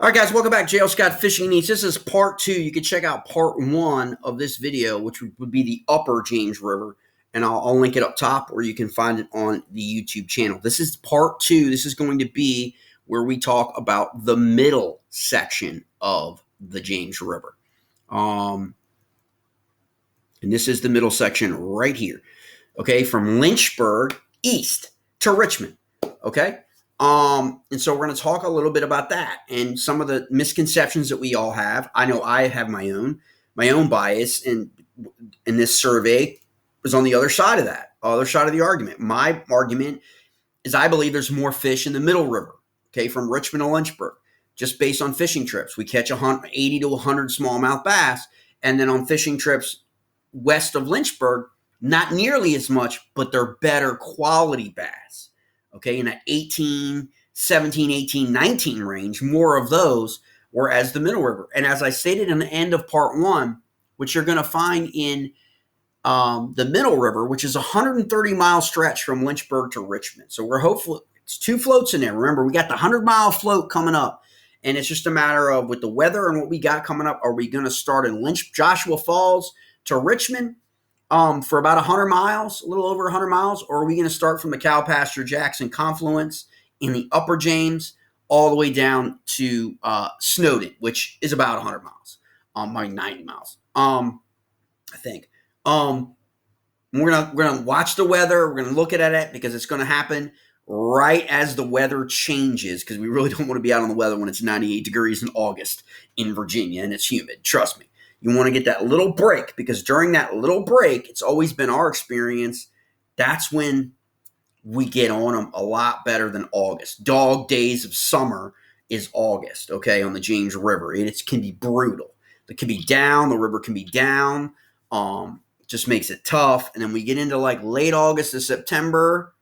All right, guys, welcome back. JL Scott Fishing Needs. This is part 2. You can check out part 1 of this video, which would be the upper James River, and I'll link it up top, or you can find it on the YouTube channel. This is part 2. This is going to be where we talk about the middle section of the James River. And this is the middle section right here, okay, from Lynchburg east to Richmond, okay? And so we're going to talk a little bit about that and some of the misconceptions that we all have. I know I have my own bias, and this survey is on the other side of that, other side of the argument. My argument is I believe there's more fish in the middle river, okay, from Richmond to Lynchburg, just based on fishing trips. We catch 80 to 100 smallmouth bass, and then on fishing trips west of Lynchburg, not nearly as much, but they're better quality bass. Okay, in that 18, 17, 18, 19 range, more of those, whereas the middle river. And as I stated in the end of part 1, which you're going to find in the middle river, which is a 130-mile stretch from Lynchburg to Richmond. So we're hopeful. It's 2 floats in there. Remember, we got the 100-mile float coming up. And it's just a matter of, with the weather and what we got coming up, are we going to start in Joshua Falls to Richmond for about 100 miles, a little over 100 miles, or are we going to start from the Cow Pasture Jackson confluence in the upper James all the way down to Snowden, which is about 100 miles, by 90 miles, I think. We're gonna watch the weather. We're gonna look at it because it's going to happen right as the weather changes, because we really don't want to be out on the weather when it's 98 degrees in August in Virginia and it's humid. Trust me. You want to get that little break, because during that little break, it's always been our experience, that's when we get on them a lot better than August. Dog days of summer is August, okay, on the James River. It can be brutal. It can be down. The river can be down. Just makes it tough. And then we get into like late August to September,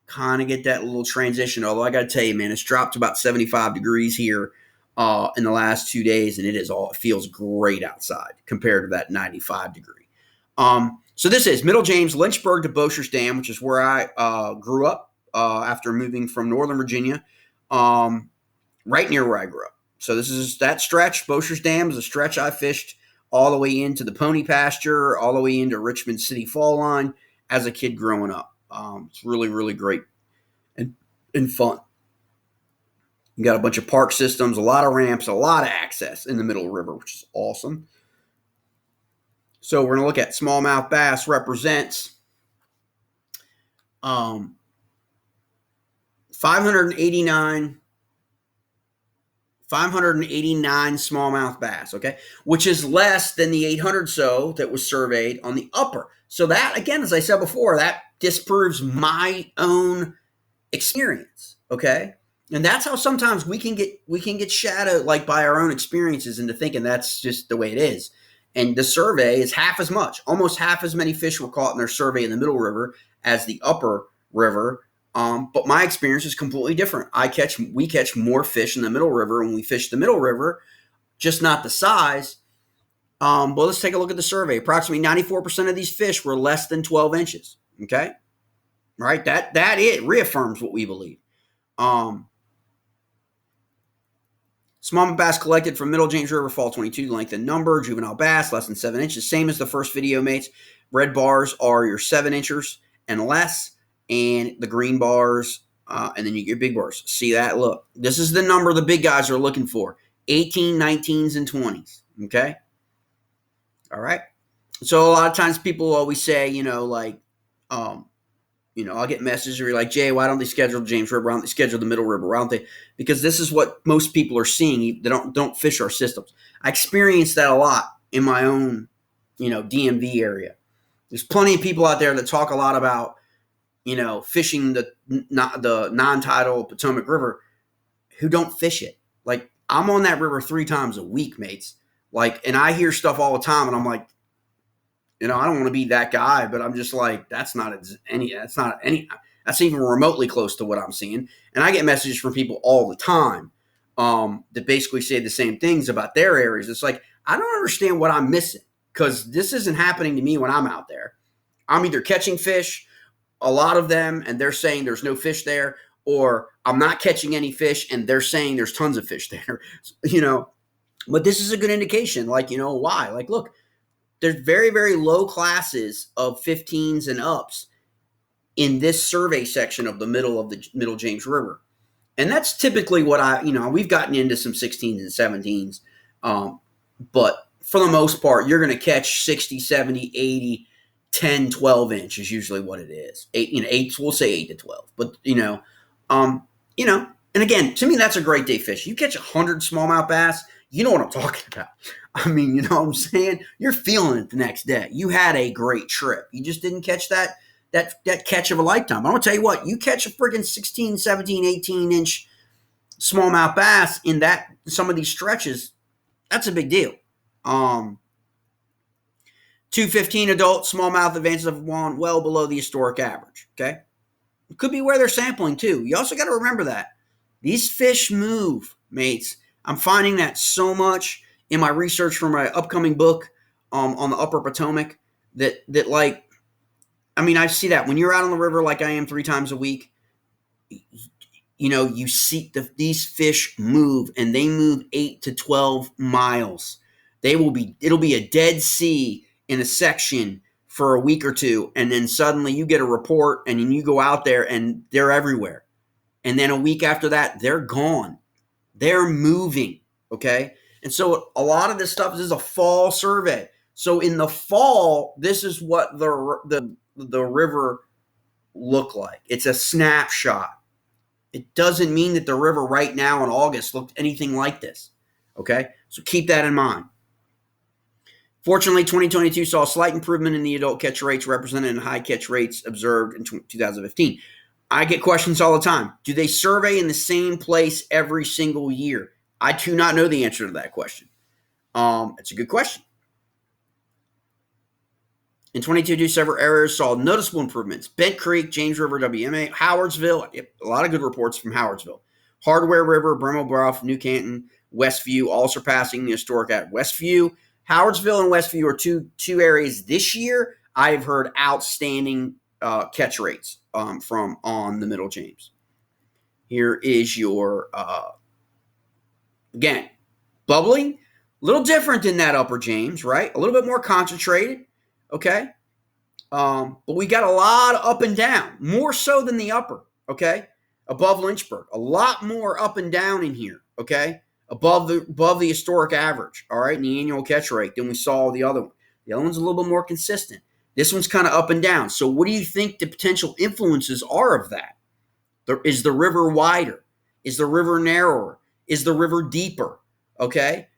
kind of get that little transition. Although I got to tell you, man, it's dropped to about 75 degrees here in the last 2 days, and it feels great outside compared to that 95 degree. So this is Middle James, Lynchburg to Bocher's Dam, which is where I grew up after moving from Northern Virginia, right near where I grew up. So this is that stretch. Bocher's Dam is a stretch I fished all the way into the pony pasture, all the way into Richmond City Fall Line as a kid growing up. It's really, really great and fun. You got a bunch of park systems, a lot of ramps, a lot of access in the middle river, which is awesome. So we're going to look at smallmouth bass represents 589 smallmouth bass, okay, which is less than the 800 so that was surveyed on the upper. So that, again, as I said before, that disproves my own experience, okay? And that's how sometimes we can get shadowed, like, by our own experiences into thinking that's just the way it is. And the survey is half as much. Almost half as many fish were caught in their survey in the middle river as the upper river. But my experience is completely different. We catch more fish in the middle river when we fish the middle river, just not the size. Well, let's take a look at the survey. Approximately 94% of these fish were less than 12 inches. Okay, right? That it reaffirms what we believe. Smallmouth bass collected from Middle James River, Fall 22, length and number. Juvenile bass, less than 7 inches. Same as the first video, mates. Red bars are your 7 inchers and less, and the green bars, and then you get your big bars. See that? Look, this is the number the big guys are looking for. 18, 19s, and 20s, okay? All right? So a lot of times people always say, I'll get messages where you're like, Jay, why don't they schedule the James River? Why don't they schedule the Middle River? Why don't they? Because this is what most people are seeing. They don't fish our systems. I experienced that a lot in my own, DMV area. There's plenty of people out there that talk a lot about, fishing the non-tidal Potomac River who don't fish it. Like, I'm on that river 3 times a week, mates. Like, and I hear stuff all the time, and I'm like, I don't want to be that guy, but I'm just like, that's even remotely close to what I'm seeing. And I get messages from people all the time that basically say the same things about their areas. It's like, I don't understand what I'm missing, because this isn't happening to me when I'm out there. I'm either catching fish, a lot of them, and they're saying there's no fish there, or I'm not catching any fish, and they're saying there's tons of fish there, But this is a good indication, why? Like, look, there's very, very low classes of 15s and ups in this survey section of the Middle James River. And that's typically what we've gotten into some 16s and 17s. But for the most part, you're going to catch 60, 70, 80, 10, 12 inch is usually what it is. We'll say 8 to 12. But, and again, to me, that's a great day fish. You catch 100 smallmouth bass, you know what I'm talking about. I mean, you know what I'm saying? You're feeling it the next day. You had a great trip. You just didn't catch that catch of a lifetime. I'm going to tell you what, you catch a friggin' 16, 17, 18-inch smallmouth bass in some of these stretches, that's a big deal. 215 adult smallmouth advances of one well below the historic average, okay? It could be where they're sampling, too. You also got to remember that. These fish move, mates. I'm finding that so much in my research for my upcoming book on the Upper Potomac that I see that when you're out on the river like I am 3 times a week, you see these fish move, and they move 8 to 12 miles. It'll be a dead sea in a section for a week or two, and then suddenly you get a report, and then you go out there, and they're everywhere. And then a week after that, they're gone. They're moving, okay? And so a lot of this stuff is a fall survey. So in the fall, this is what the river look like. It's a snapshot. It doesn't mean that the river right now in August looked anything like this, okay? So keep that in mind. Fortunately, 2022 saw a slight improvement in the adult catch rates represented in high catch rates observed in 2015. I get questions all the time. Do they survey in the same place every single year? I do not know the answer to that question. It's a good question. In 2022, several areas saw noticeable improvements. Bent Creek, James River, WMA, Howardsville, a lot of good reports from Howardsville. Hardware River, Bremo Bluff, New Canton, Westview, all surpassing the historic at Westview. Howardsville and Westview are two areas this year I've heard outstanding catch rates from on the Middle James. Here is your, again, bubbling, a little different than that Upper James, right? A little bit more concentrated, okay? But we got a lot of up and down, more so than the upper, okay? Above Lynchburg, a lot more up and down in here, okay? Above the historic average, all right, in the annual catch rate than we saw the other one. The other one's a little bit more consistent. This one's kind of up and down. So what do you think the potential influences are of that? Is the river wider? Is the river narrower? Is the river deeper? Okay?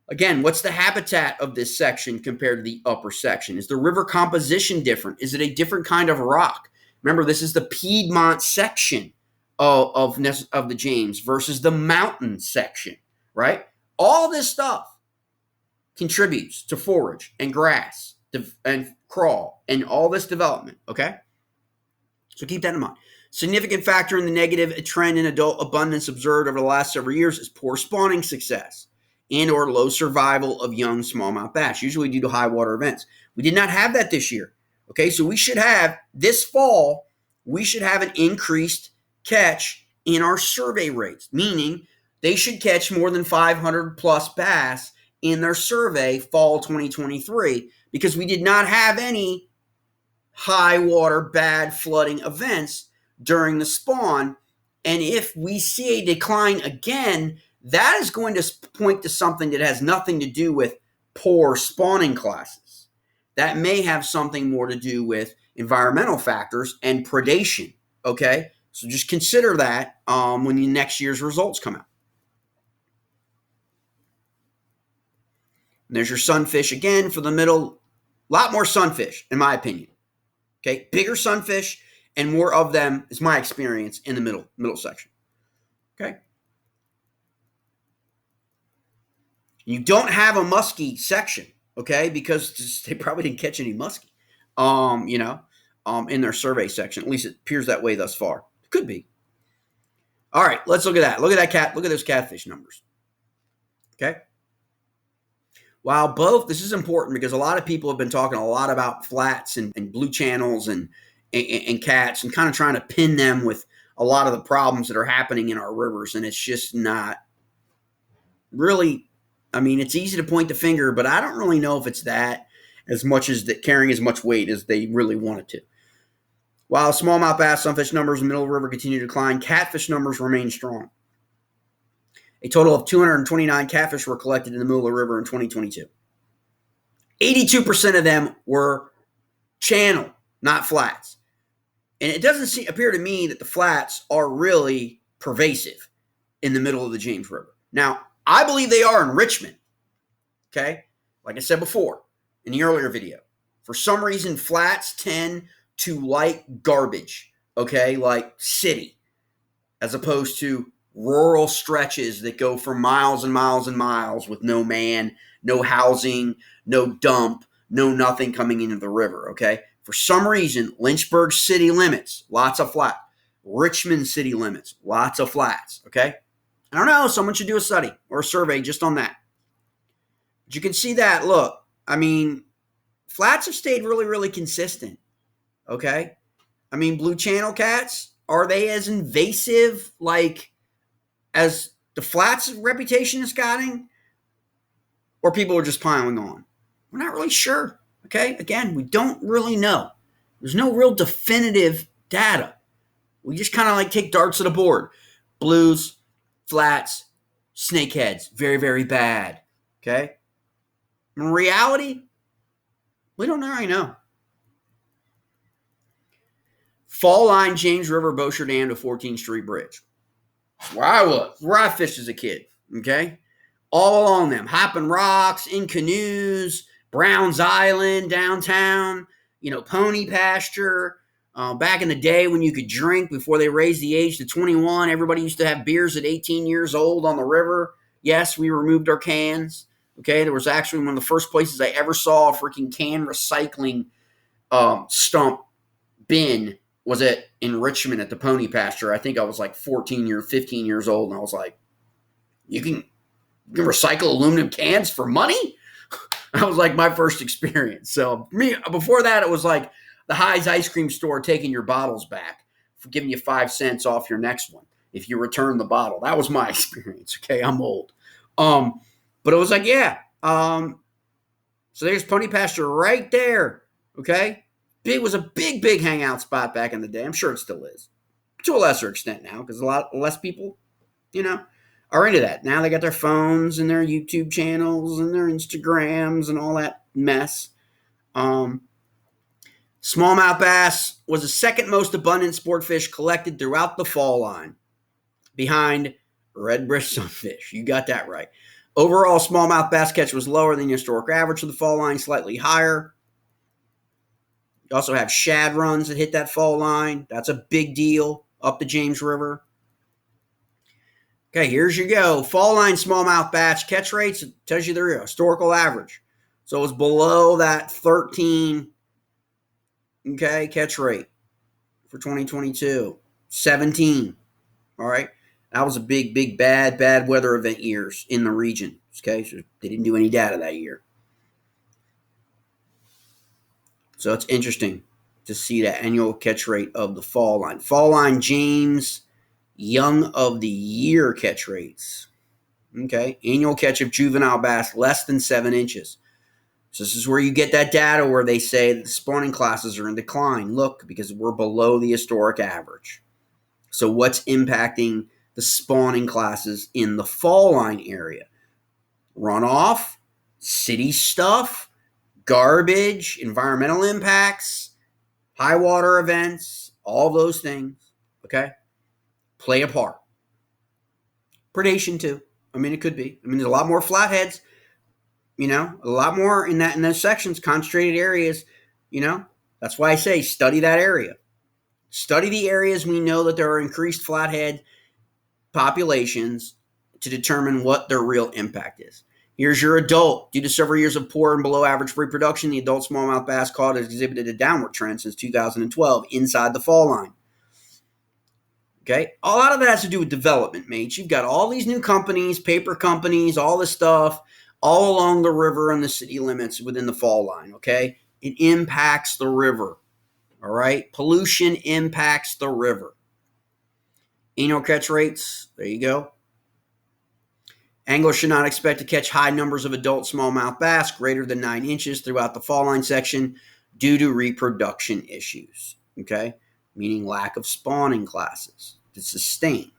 Again, what's the habitat of this section compared to the upper section? Is the river composition different? Is it a different kind of rock? Remember, this is the Piedmont section of the James versus the mountain section, right? All this stuff contributes to forage and grass and crawl and all this development, okay? So keep that in mind. Significant factor in the negative trend in adult abundance observed over the last several years is poor spawning success and or low survival of young smallmouth bass, usually due to high water events. We did not have that this year, okay? So we should have, this fall, we should have an increased catch in our survey rates, meaning they should catch more than 500 plus bass in their survey fall 2023 because we did not have any high water, bad flooding events during the spawn. And if we see a decline again, that is going to point to something that has nothing to do with poor spawning classes. That may have something more to do with environmental factors and predation, okay? So just consider that when the next year's results come out. And there's your sunfish again for the middle. A lot more sunfish, in my opinion. Okay, bigger sunfish and more of them is my experience in the middle section. Okay. You don't have a muskie section, okay, because they probably didn't catch any muskie, in their survey section. At least it appears that way thus far. It could be. All right, let's look at that. Look at those catfish numbers. Okay. While this is important because a lot of people have been talking a lot about flats and blue channels and cats and kind of trying to pin them with a lot of the problems that are happening in our rivers, and it's just not really. I mean, it's easy to point the finger, but I don't really know if it's that as much as that carrying as much weight as they really wanted to. While smallmouth bass, sunfish numbers in the middle of the river continue to decline, catfish numbers remain strong. A total of 229 catfish were collected in the middle of the river in 2022. 82% of them were channel, not flats. And it doesn't appear to me that the flats are really pervasive in the middle of the James River. Now, I believe they are in Richmond, okay? Like I said before in the earlier video. For some reason, flats tend to like garbage, okay, like city, as opposed to rural stretches that go for miles and miles and miles with no man, no housing, no dump, no nothing coming into the river, okay? For some reason, Lynchburg city limits, lots of flat. Richmond city limits, lots of flats, okay? I don't know, someone should do a study or a survey just on that. But you can see that, look, I mean, flats have stayed really, really consistent, okay? I mean, blue channel cats, are they as invasive, like, as the flats reputation is getting? Or people are just piling on? We're not really sure, okay? Again, we don't really know. There's no real definitive data. We just kind of like take darts at a board. Blues, flats, snakeheads, very, very bad, okay? In reality, we don't really know. Fall line, James River, Bossier Dam to 14th Street Bridge. That's where I was, where I fished as a kid, okay? All along them, hopping rocks, in canoes, Browns Island, downtown, Pony Pasture. Back in the day when you could drink before they raised the age to 21, everybody used to have beers at 18 years old on the river. Yes, we removed our cans. Okay, there was actually one of the first places I ever saw a freaking can recycling stump bin was in Richmond at the Pony Pasture. I think I was like 15 years old, and I was like, you can recycle aluminum cans for money? That was like my first experience. So before that, it was like the High's ice cream store taking your bottles back, for giving you 5 cents off your next one if you return the bottle. That was my experience. Okay, I'm old. But it was like, yeah. So there's Pony Pasture right there. Okay, it was a big, big hangout spot back in the day. I'm sure it still is, to a lesser extent now, because a lot less people, are into that. Now they got their phones and their YouTube channels and their Instagrams and all that mess. Smallmouth bass was the second most abundant sport fish collected throughout the fall line, behind redbreast sunfish. You got that right. Overall, smallmouth bass catch was lower than the historic average of the fall line, slightly higher. You also have shad runs that hit that fall line. That's a big deal up the James River. Okay, here's you go. Fall line smallmouth bass catch rates. It tells you the historical average. So it was below that 13, catch rate for 2022. 17, all right? That was a big, big, bad weather event years in the region, okay? So they didn't do any data that year. So it's interesting to see that annual catch rate of the fall line. Fall line James Young of the Year catch rates. Okay, annual catch of juvenile bass less than 7 inches. So this is where you get that data where they say that the spawning classes are in decline. Look, because we're below the historic average. So what's impacting the spawning classes in the fall line area? Runoff, city stuff, garbage, environmental impacts, high water events, all those things, okay, play a part. Predation too. I mean, it could be. I mean, there's a lot more flatheads, a lot more in those sections, concentrated areas, That's why I say study that area. Study the areas we know that there are increased flathead populations to determine what their real impact is. Here's your adult. Due to several years of poor and below average reproduction, the adult smallmouth bass caught has exhibited a downward trend since 2012 inside the fall line. Okay, a lot of that has to do with development, mates. You've got all these new companies, paper companies, all this stuff, all along the river and the city limits within the fall line, okay? It impacts the river, all right? Pollution impacts the river. catch rates, there you go. Anglers should not expect to catch high numbers of adult smallmouth bass greater than 9 inches throughout the fall line section due to reproduction issues, okay? Meaning lack of spawning classes to sustain,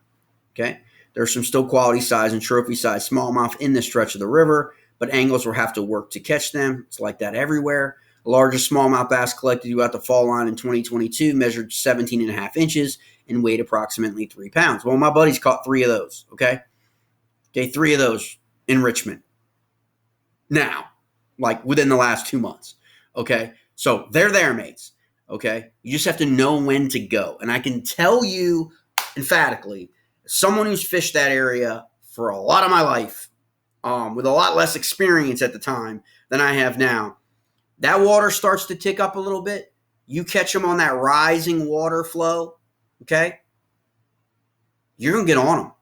okay? There's some still quality size and trophy size smallmouth in this stretch of the river, but anglers will have to work to catch them. It's like that everywhere. The largest smallmouth bass collected throughout the fall line in 2022 measured 17.5 inches and weighed approximately 3 pounds. Well, my buddies caught 3 of those, okay? Okay, 3 of those in Richmond. Now, like within the last 2 months. Okay, so they're there, mates. Okay, you just have to know when to go. And I can tell you emphatically, someone who's fished that area for a lot of my life, with a lot less experience at the time than I have now, that water starts to tick up a little bit. You catch them on that rising water flow, okay, you're going to get on them.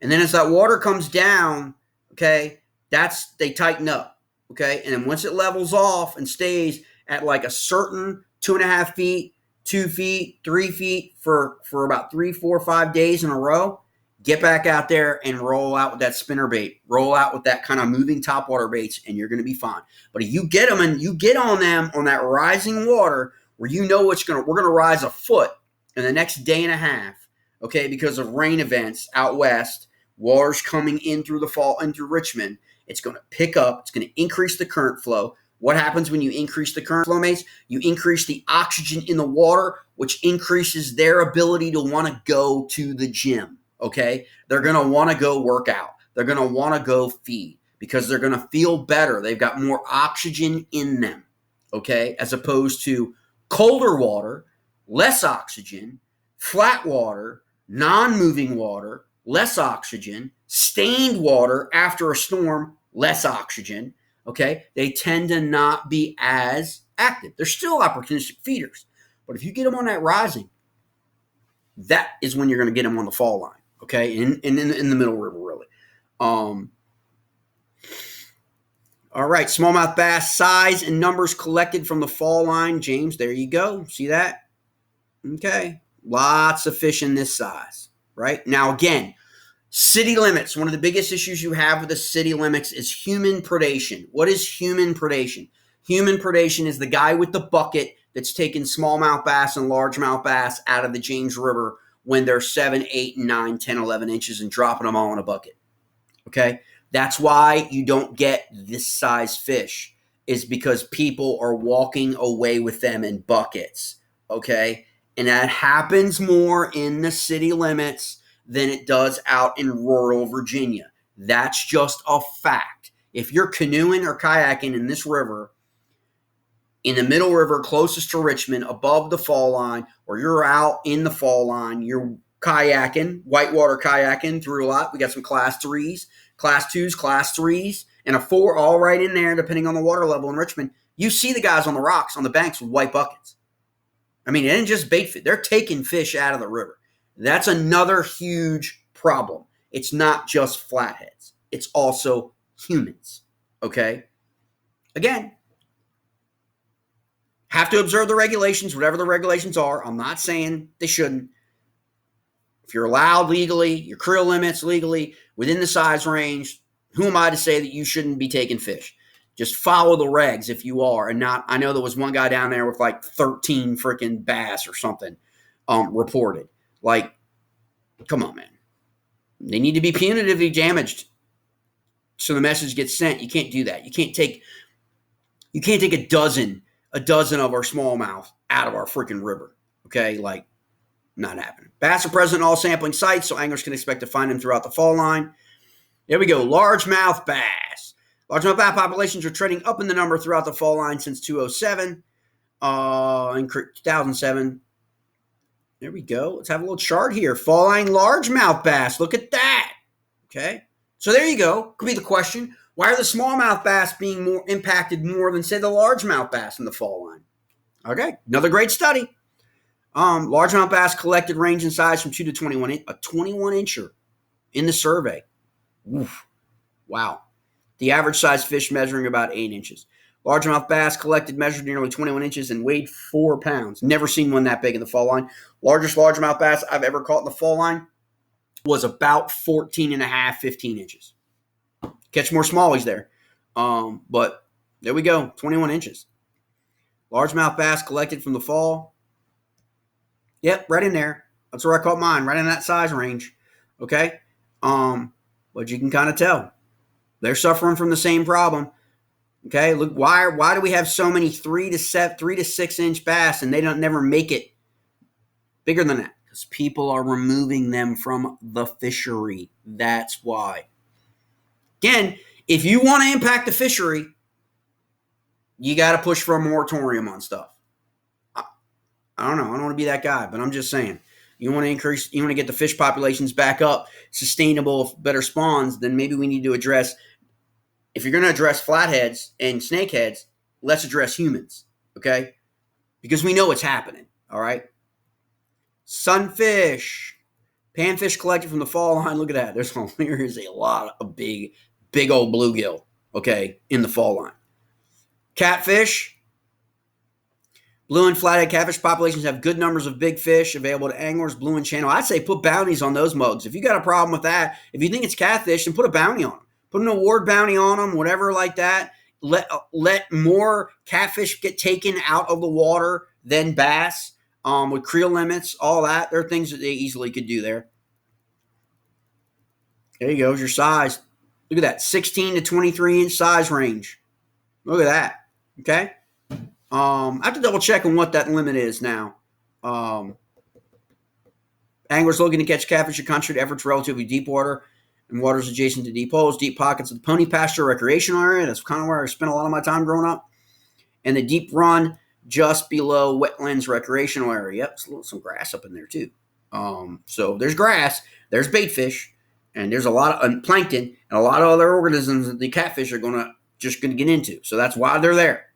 And then as that water comes down, okay, they tighten up, okay? And then once it levels off and stays at like a certain 2.5 feet, 2 feet, 3 feet for about 3, 4, 5 days in a row, get back out there and roll out with that spinner bait. Roll out with that kind of moving topwater baits, and you're going to be fine. But if you get them and you get on them on that rising water where you know we're going to rise a foot in the next day and a half, okay, because of rain events out west, water's coming in through the fall into Richmond. It's going to pick up. It's going to increase the current flow. What happens when you increase the current flow, mates? You increase the oxygen in the water, which increases their ability to want to go to the gym, okay? They're going to want to go work out. They're going to want to go feed because they're going to feel better. They've got more oxygen in them, okay, as opposed to colder water, less oxygen, flat water, non-moving water, less oxygen, stained water after a storm, less oxygen, okay? They tend to not be as active. They're still opportunistic feeders. But if you get them on that rising, that is when you're going to get them on the fall line, okay? In the middle river, really. All right, smallmouth bass size and numbers collected from the fall line. James, there you go. See that? Okay. Lots of fish in this size, right? Now, again, city limits. One of the biggest issues you have with the city limits is human predation. What is human predation? Human predation is the guy with the bucket that's taking smallmouth bass and largemouth bass out of the James River when they're 7, 8, 9, 10, 11 inches and dropping them all in a bucket. Okay? That's why you don't get this size fish, is because people are walking away with them in buckets. Okay? And that happens more in the city limits than it does out in rural Virginia. That's just a fact. If you're canoeing or kayaking in this river, in the middle river closest to Richmond, above the fall line, or you're out in the fall line, you're kayaking, whitewater kayaking through a lot. We got some class 3s, class 2s, class 3s, and a 4 all right in there, depending on the water level in Richmond. You see the guys on the rocks, on the banks with white buckets. I mean, it ain't just bait fish. They're taking fish out of the river. That's another huge problem. It's not just flatheads. It's also humans, okay? Again, have to observe the regulations, whatever the regulations are. I'm not saying they shouldn't. If you're allowed legally, your creel limits legally, within the size range, who am I to say that you shouldn't be taking fish? Just follow the regs if you are, and not. I know there was one guy down there with like 13 freaking bass or something reported. Like, come on, man. They need to be punitively damaged so the message gets sent. You can't do that. You can't take a dozen of our smallmouth out of our freaking river. Okay, like, not happening. Bass are present in all sampling sites, so anglers can expect to find them throughout the fall line. There we go. Largemouth bass. Largemouth bass populations are trending up in the number throughout the fall line since 2007. In 2007. There we go. Let's have a little chart here. Fall line largemouth bass. Look at that. Okay. So there you go. Could be the question. Why are the smallmouth bass being more impacted more than, say, the largemouth bass in the fall line? Okay. Another great study. Largemouth bass collected range in size from 2 to 21, a 21-incher in the survey. Oof. Wow. The average size fish measuring about 8 inches. Largemouth bass collected, measured nearly 21 inches, and weighed 4 pounds. Never seen one that big in the fall line. Largest largemouth bass I've ever caught in the fall line was about 14 and a half, 15 inches. Catch more smallies there. But there we go, 21 inches. Largemouth bass collected from the fall. Yep, right in there. That's where I caught mine, right in that size range. Okay? But you can kind of tell. They're suffering from the same problem. Okay, look, why do we have so many 3 to 6 inch bass and they don't never make it bigger than that? Because people are removing them from the fishery. That's why. Again, if you want to impact the fishery, you got to push for a moratorium on stuff. I don't know. I don't want to be that guy, but I'm just saying. You want to get the fish populations back up, sustainable, better spawns, then maybe we need to address, if you're going to address flatheads and snakeheads, let's address humans, okay? Because we know what's happening, all right? Sunfish, panfish collected from the fall line. Look at that. There is a lot of big old bluegill, okay, in the fall line. Catfish. Blue and flathead catfish populations have good numbers of big fish available to anglers. Blue and channel. I'd say put bounties on those mugs. If you got a problem with that, if you think it's catfish, then put a bounty on them. Put an award bounty on them, whatever like that. Let more catfish get taken out of the water than bass, with creel limits, all that. There are things that they easily could do there. There you go, your size. Look at that, 16 to 23 inch size range. Look at that, okay? I have to double check on what that limit is now. Anglers looking to catch catfish should concentrate efforts relatively deep water and waters adjacent to deep holes, deep pockets of the pony pasture recreational area. That's kind of where I spent a lot of my time growing up. And the deep run just below wetlands recreational area. Yep, there's some grass up in there too. So there's grass, there's bait fish, and there's a lot of plankton and a lot of other organisms that the catfish are going to get into. So that's why they're there.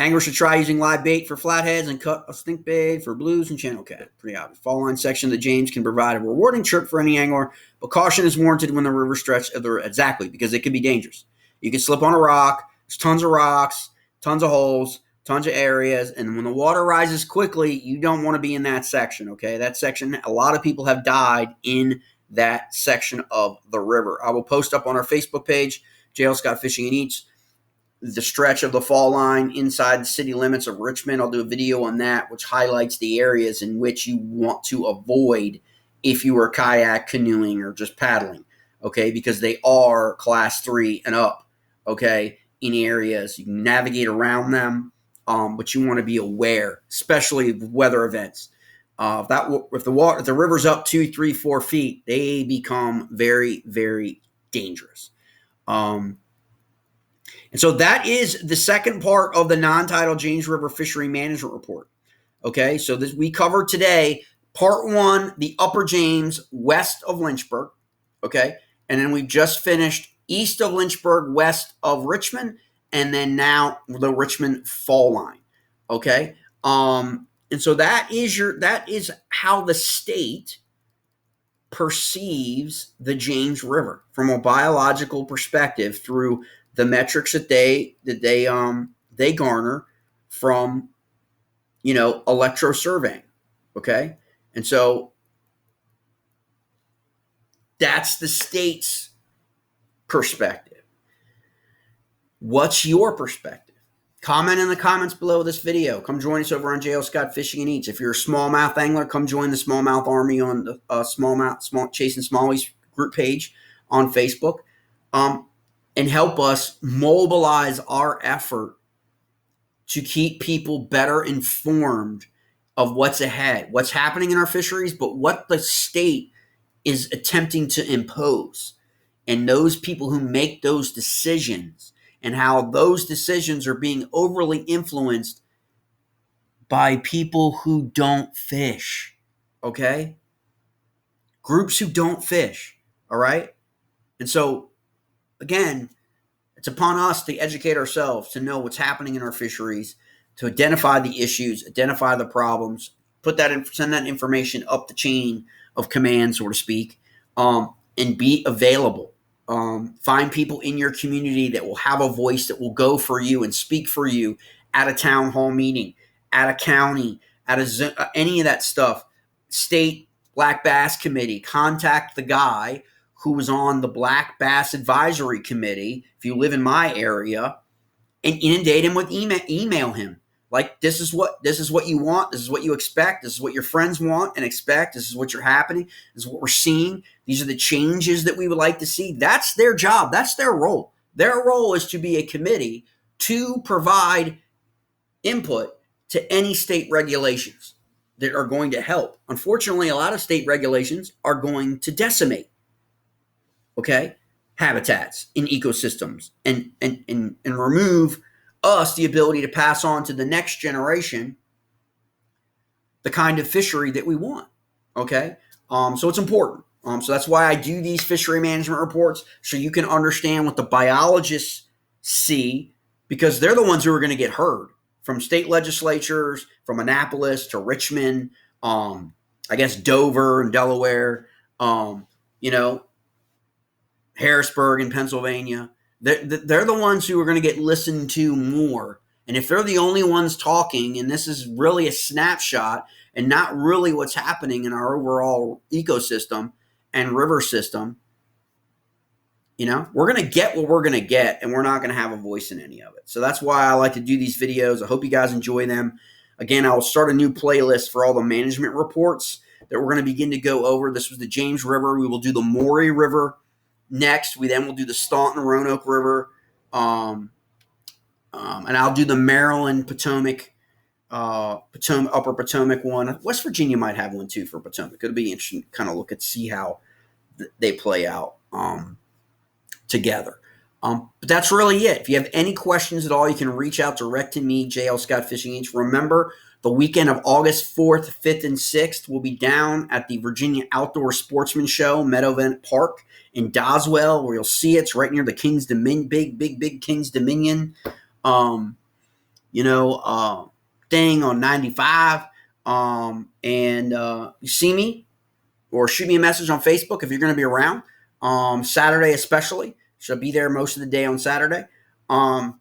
Anglers should try using live bait for flatheads and cut a stink bait for blues and channel cat. Pretty obvious. Fall line section of the James can provide a rewarding trip for any angler, but caution is warranted when the river stretch exactly, because it can be dangerous. You can slip on a rock. There's tons of rocks, tons of holes, tons of areas, and when the water rises quickly, you don't want to be in that section, okay? That section, a lot of people have died in that section of the river. I will post up on our Facebook page, J.L. Scott Fishing and Eats, the stretch of the fall line inside the city limits of Richmond. I'll do a video on that, which highlights the areas in which you want to avoid if you are kayak, canoeing, or just paddling, okay? Because they are class 3 and up, okay, in areas. You can navigate around them, but you want to be aware, especially with weather events. If the river's up 2, 3, 4 feet, they become very, very dangerous. And so that is the second part of the non-tidal James River Fishery Management Report. Okay, so we covered today part 1, the Upper James west of Lynchburg. Okay, and then we've just finished east of Lynchburg, west of Richmond, and then now the Richmond fall line. Okay, and so that is how the state perceives the James River from a biological perspective through the metrics that they garner from, electro surveying. Okay, and so that's the state's perspective. What's your perspective? Comment in the comments below this video. Come join us over on J.L. Scott Fishing and Eats. If you're a smallmouth angler, come join the Smallmouth Army on the Chasing Smallies group page on Facebook, and help us mobilize our effort to keep people better informed of what's ahead, what's happening in our fisheries, but what the state is attempting to impose, and those people who make those decisions, and how those decisions are being overly influenced by people who don't fish, okay? Groups who don't fish, all right? And so, again, it's upon us to educate ourselves, to know what's happening in our fisheries, to identify the issues, identify the problems, send that information up the chain of command, so to speak, and be available. Find people in your community that will have a voice, that will go for you and speak for you at a town hall meeting, at a county, at any of that stuff. State Black Bass Committee. Contact the guy who was on the Black Bass Advisory Committee, if you live in my area, and inundate him with email him. Like, this is what you want, this is what you expect, this is what your friends want and expect, this is what you're happening, this is what we're seeing, these are the changes that we would like to see. That's their job, that's their role. Their role is to be a committee to provide input to any state regulations that are going to help. Unfortunately, a lot of state regulations are going to decimate, okay, habitats in ecosystems and remove us the ability to pass on to the next generation the kind of fishery that we want. Okay. So it's important. So that's why I do these fishery management reports, so you can understand what the biologists see, because they're the ones who are going to get heard from state legislatures, from Annapolis to Richmond, I guess Dover and Delaware, Harrisburg in Pennsylvania. They're the ones who are going to get listened to more. And if they're the only ones talking, and this is really a snapshot and not really what's happening in our overall ecosystem and river system, we're going to get what we're going to get, and we're not going to have a voice in any of it. So that's why I like to do these videos. I hope you guys enjoy them. Again, I will start a new playlist for all the management reports that we're going to begin to go over. This was the James River. We will do the Maury River next. We then will do the Staunton Roanoke River, and I'll do the Maryland Potomac, Upper Potomac one. West Virginia might have one too for Potomac. It'll be interesting to kind of look at, see how they play out together. But that's really it. If you have any questions at all, you can reach out direct to me, JL Scott Fishing Inc. Remember, the weekend of August 4th, 5th, and 6th, we'll be down at the Virginia Outdoor Sportsman Show, Meadowvent Park in Doswell, where you'll see it. It's right near the King's Dominion, big King's Dominion, thing on 95. You see me, or shoot me a message on Facebook if you're going to be around. Saturday especially. Should be there most of the day on Saturday. And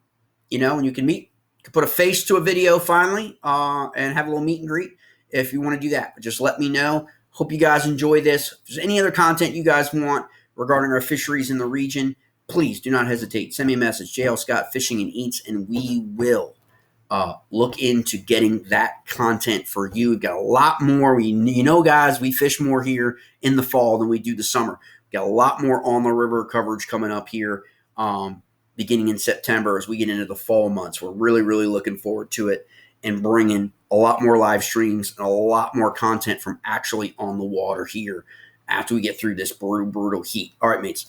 you can meet. You can put a face to a video finally, and have a little meet and greet if you want to do that. But just let me know. Hope you guys enjoy this. If there's any other content you guys want regarding our fisheries in the region, please do not hesitate. Send me a message, JL Scott Fishing and Eats, and we will look into getting that content for you. We've got a lot more. Guys, we fish more here in the fall than we do the summer. We've got a lot more on the river coverage coming up here beginning in September as we get into the fall months. We're really, really looking forward to it and bringing a lot more live streams and a lot more content from actually on the water here after we get through this brutal heat. All right, mates.